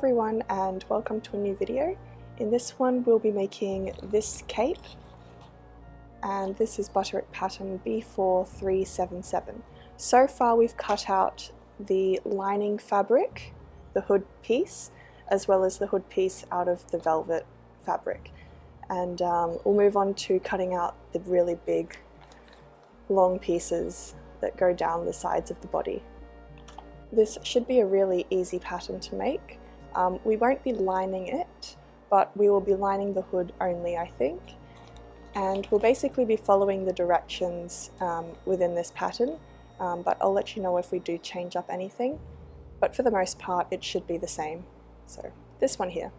everyone and welcome to a new video. In this one we'll be making this cape, and this is Butterick pattern B4377. So far we've cut out the lining fabric, the hood piece, as well as the hood piece out of the velvet fabric. And we'll move on to cutting out the really big long pieces that go down the sides of the body. This should be a really easy pattern to make. We won't be lining it, but we will be lining the hood only, I think. And we'll basically be following the directions within this pattern, but I'll let you know if we do change up anything. But for the most part, it should be the same. So this one here.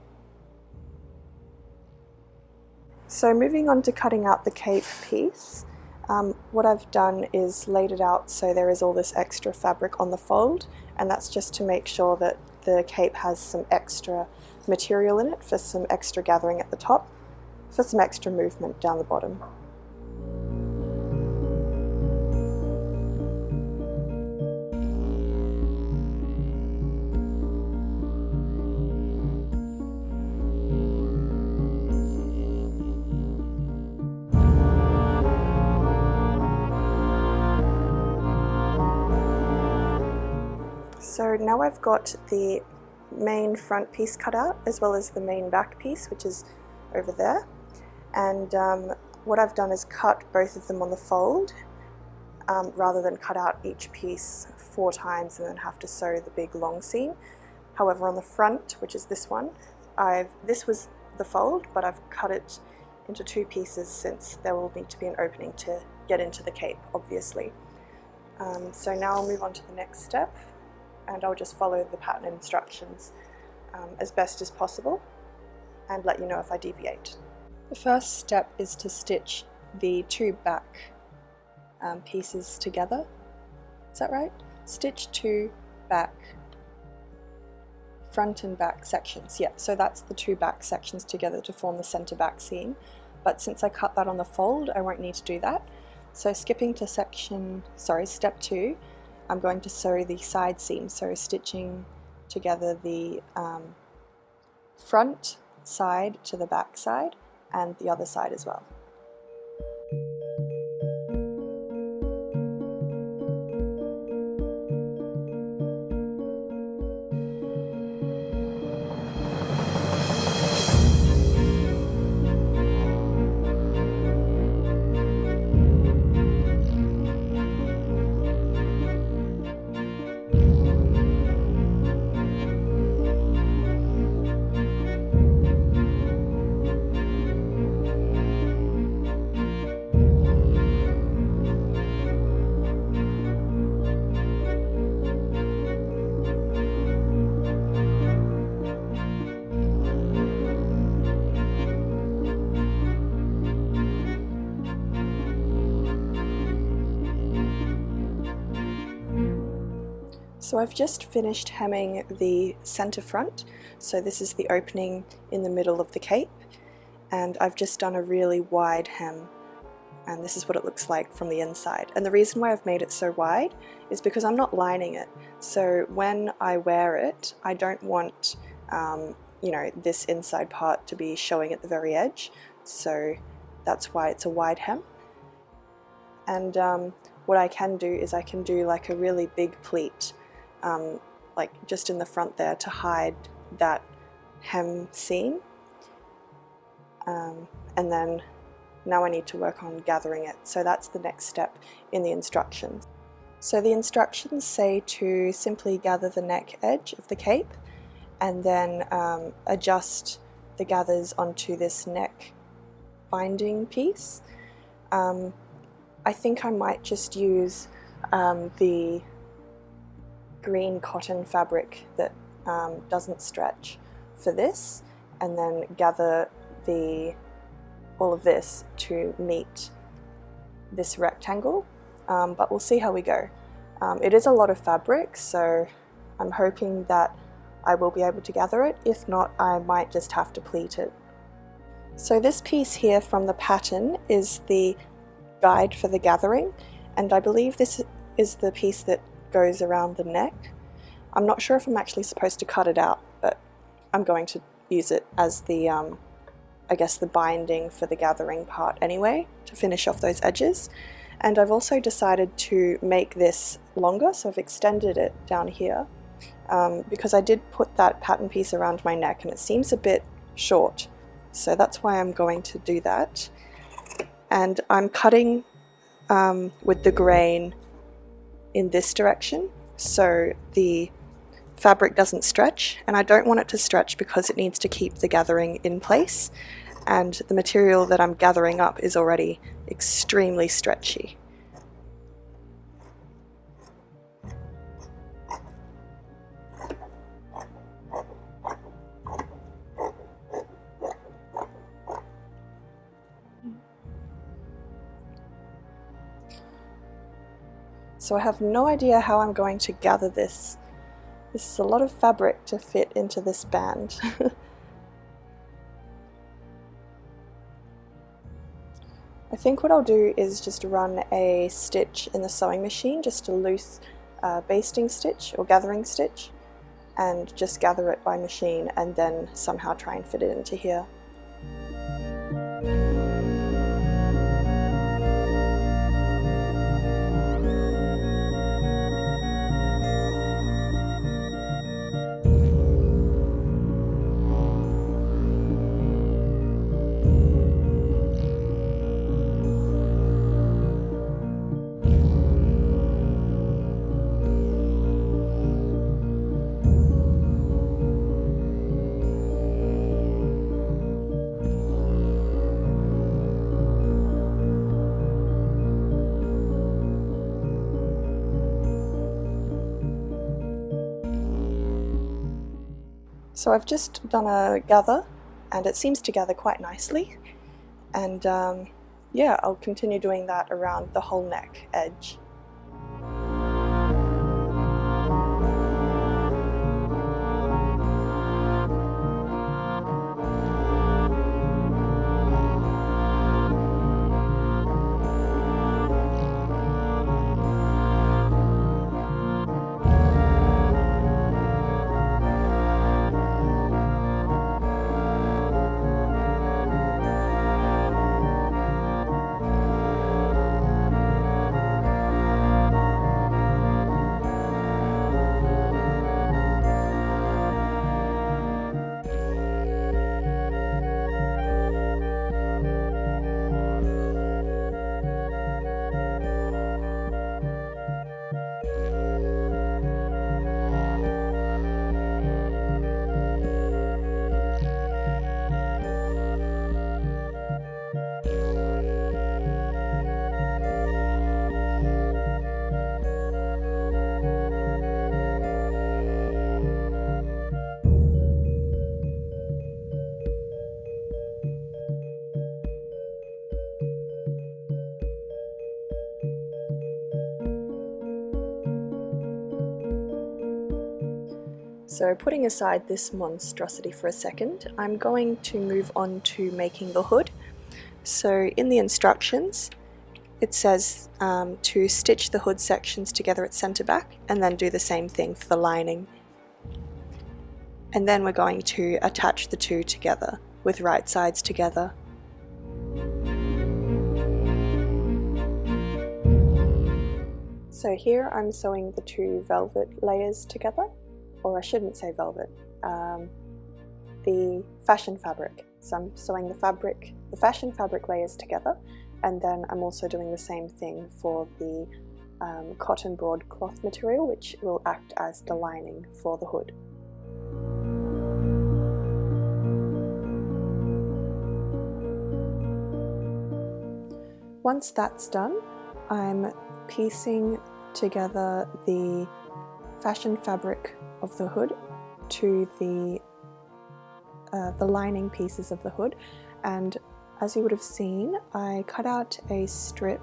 So moving on to cutting out the cape piece, what I've done is laid it out so there is all this extra fabric on the fold, and that's just to make sure that the cape has some extra material in it for some extra gathering at the top, for some extra movement down the bottom. So now I've got the main front piece cut out as well as the main back piece, which is over there. And what I've done is cut both of them on the fold rather than cut out each piece 4 times and then have to sew the big long seam. However, on the front, which is this one, this was the fold, but I've cut it into 2 pieces since there will need to be an opening to get into the cape, obviously. So now I'll move on to the next step, and I'll just follow the pattern instructions as best as possible and let you know if I deviate. The first step is to stitch the 2 back pieces together. Is that right? Stitch 2 back, front and back sections. Yeah, so that's the 2 back sections together to form the center back seam. But since I cut that on the fold, I won't need to do that. So skipping to step 2, I'm going to sew the side seam, so stitching together the front side to the back side and the other side as well. So I've just finished hemming the center front, so this is the opening in the middle of the cape, and I've just done a really wide hem, and this is what it looks like from the inside. And the reason why I've made it so wide is because I'm not lining it, so when I wear it I don't want you know, this inside part to be showing at the very edge, so that's why it's a wide hem. And what I can do is I can do like a really big pleat, like just in the front there to hide that hem seam, and then now I need to work on gathering it, so that's the next step in the instructions. So the instructions say to simply gather the neck edge of the cape and then adjust the gathers onto this neck binding piece. I think I might just use the green cotton fabric that doesn't stretch for this, and then gather all of this to meet this rectangle, but we'll see how we go. It is a lot of fabric, so I'm hoping that I will be able to gather it. If not, I might just have to pleat it. So this piece here from the pattern is the guide for the gathering, and I believe this is the piece that goes around the neck. I'm not sure if I'm actually supposed to cut it out, but I'm going to use it as the, I guess, the binding for the gathering part anyway, to finish off those edges. And I've also decided to make this longer, so I've extended it down here, because I did put that pattern piece around my neck and it seems a bit short. So that's why I'm going to do that. And I'm cutting with the grain in this direction, so the fabric doesn't stretch, and I don't want it to stretch because it needs to keep the gathering in place, and the material that I'm gathering up is already extremely stretchy. So I have no idea how I'm going to gather this. This is a lot of fabric to fit into this band. I think what I'll do is just run a stitch in the sewing machine, just a loose basting stitch or gathering stitch, and just gather it by machine and then somehow try and fit it into here. So I've just done a gather and it seems to gather quite nicely, and yeah, I'll continue doing that around the whole neck edge. So putting aside this monstrosity for a second, I'm going to move on to making the hood. So in the instructions, it says to stitch the hood sections together at centre back and then do the same thing for the lining. And then we're going to attach the two together with right sides together. So here I'm sewing the two velvet layers together. Or I shouldn't say velvet, the fashion fabric. So I'm sewing the fashion fabric layers together, and then I'm also doing the same thing for the cotton broadcloth material, which will act as the lining for the hood. Once that's done, I'm piecing together the fashion fabric of the hood to the lining pieces of the hood, and as you would have seen, I cut out a strip.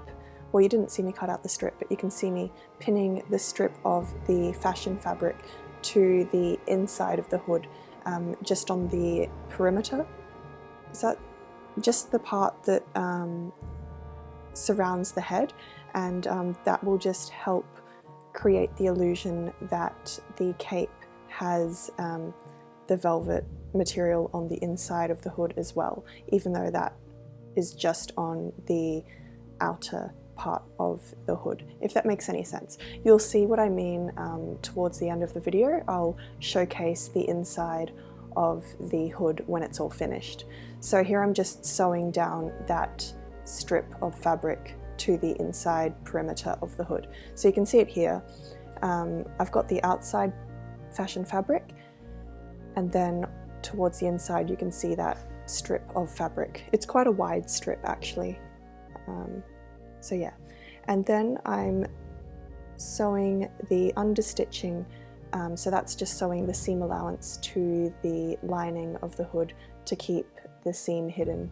Well, you didn't see me cut out the strip, but you can see me pinning the strip of the fashion fabric to the inside of the hood, just on the perimeter. Is that just the part that surrounds the head, and that will just help create the illusion that the cape has the velvet material on the inside of the hood as well, even though that is just on the outer part of the hood, if that makes any sense. You'll see what I mean towards the end of the video. I'll showcase the inside of the hood when it's all finished. So here I'm just sewing down that strip of fabric to the inside perimeter of the hood. So you can see it here. I've got the outside fashion fabric, and then towards the inside you can see that strip of fabric. It's quite a wide strip actually. So yeah, and then I'm sewing the understitching, so that's just sewing the seam allowance to the lining of the hood to keep the seam hidden,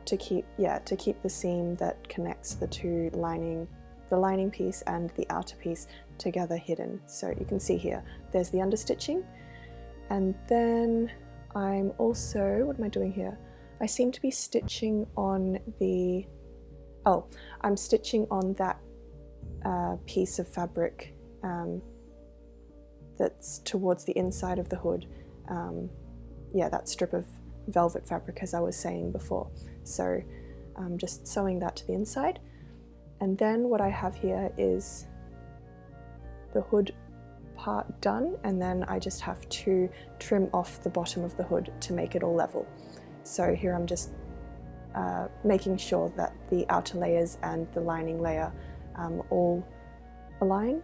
to keep the seam that connects the lining piece and the outer piece together hidden. So you can see here, there's the understitching, and then I'm also, what am I doing here? I seem to be stitching on the, I'm stitching on that piece of fabric that's towards the inside of the hood. Yeah, that strip of velvet fabric, as I was saying before. So I'm just sewing that to the inside. And then what I have here is the hood part done, and then I just have to trim off the bottom of the hood to make it all level. So here I'm just making sure that the outer layers and the lining layer all align.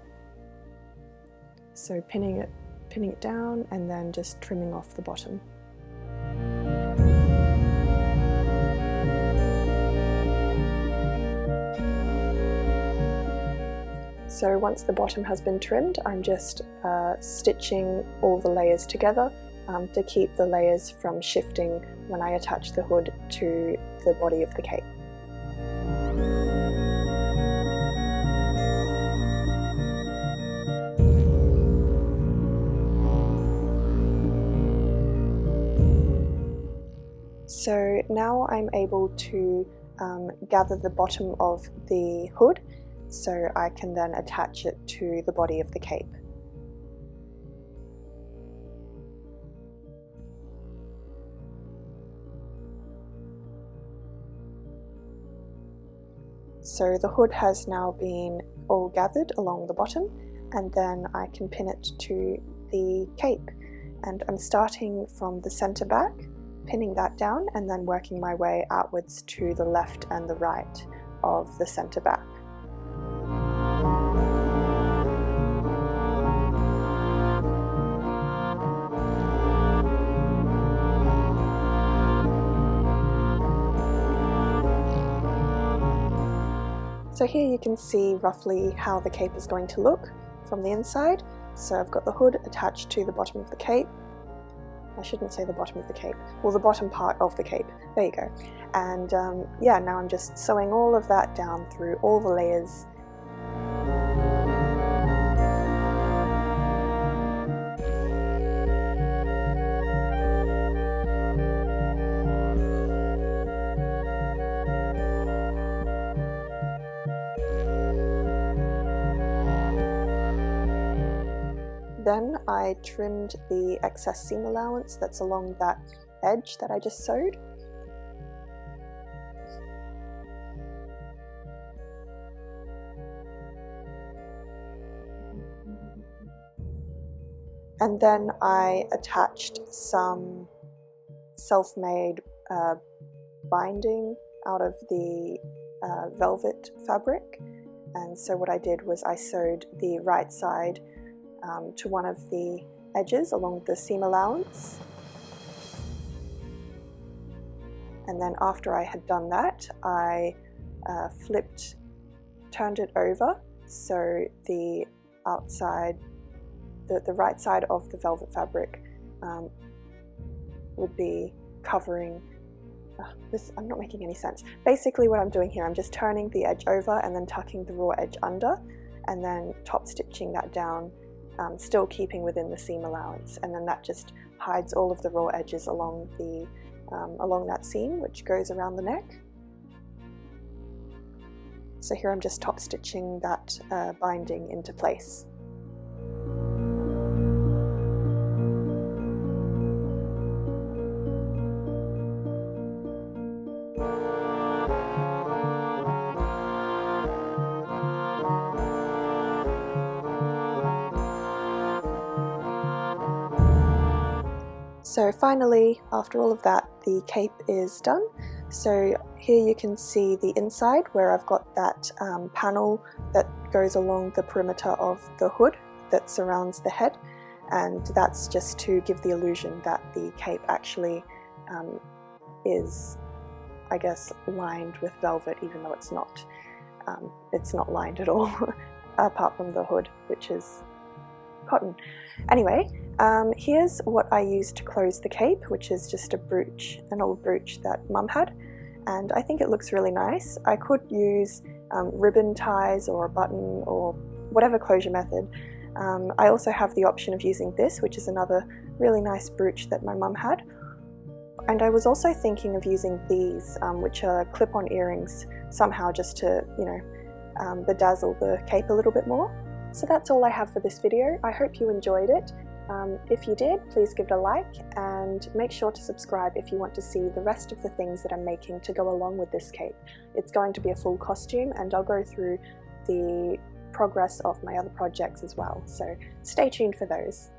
So pinning it down and then just trimming off the bottom. So once the bottom has been trimmed, I'm just stitching all the layers together to keep the layers from shifting when I attach the hood to the body of the cape. So now I'm able to gather the bottom of the hood, so I can then attach it to the body of the cape. So the hood has now been all gathered along the bottom, and then I can pin it to the cape. And I'm starting from the center back, pinning that down, and then working my way outwards to the left and the right of the center back. So here you can see roughly how the cape is going to look from the inside. So I've got the hood attached to the bottom of the cape. I shouldn't say the bottom of the cape, well, the bottom part of the cape, there you go. And yeah, now I'm just sewing all of that down through all the layers. Then I trimmed the excess seam allowance that's along that edge that I just sewed. And then I attached some self-made binding out of the velvet fabric. And so what I did was I sewed the right side to one of the edges along the seam allowance. And then after I had done that, I turned it over, so the outside, the right side of the velvet fabric would be covering this. I'm not making any sense. Basically what I'm doing here, I'm just turning the edge over and then tucking the raw edge under, and then top stitching that down, still keeping within the seam allowance, and then that just hides all of the raw edges along that seam which goes around the neck. So here I'm just top stitching that binding into place. So finally, after all of that, the cape is done. So here you can see the inside where I've got that panel that goes along the perimeter of the hood that surrounds the head, and that's just to give the illusion that the cape actually is, I guess, lined with velvet, even though it's not lined at all, apart from the hood, which is cotton. Anyway, here's what I used to close the cape, which is just a brooch, an old brooch that Mum had, and I think it looks really nice. I could use ribbon ties or a button or whatever closure method. I also have the option of using this, which is another really nice brooch that my mum had. And I was also thinking of using these, which are clip-on earrings, somehow just to, you know, bedazzle the cape a little bit more. So that's all I have for this video. I hope you enjoyed it. If you did, please give it a like and make sure to subscribe if you want to see the rest of the things that I'm making to go along with this cape. It's going to be a full costume, and I'll go through the progress of my other projects as well, so stay tuned for those.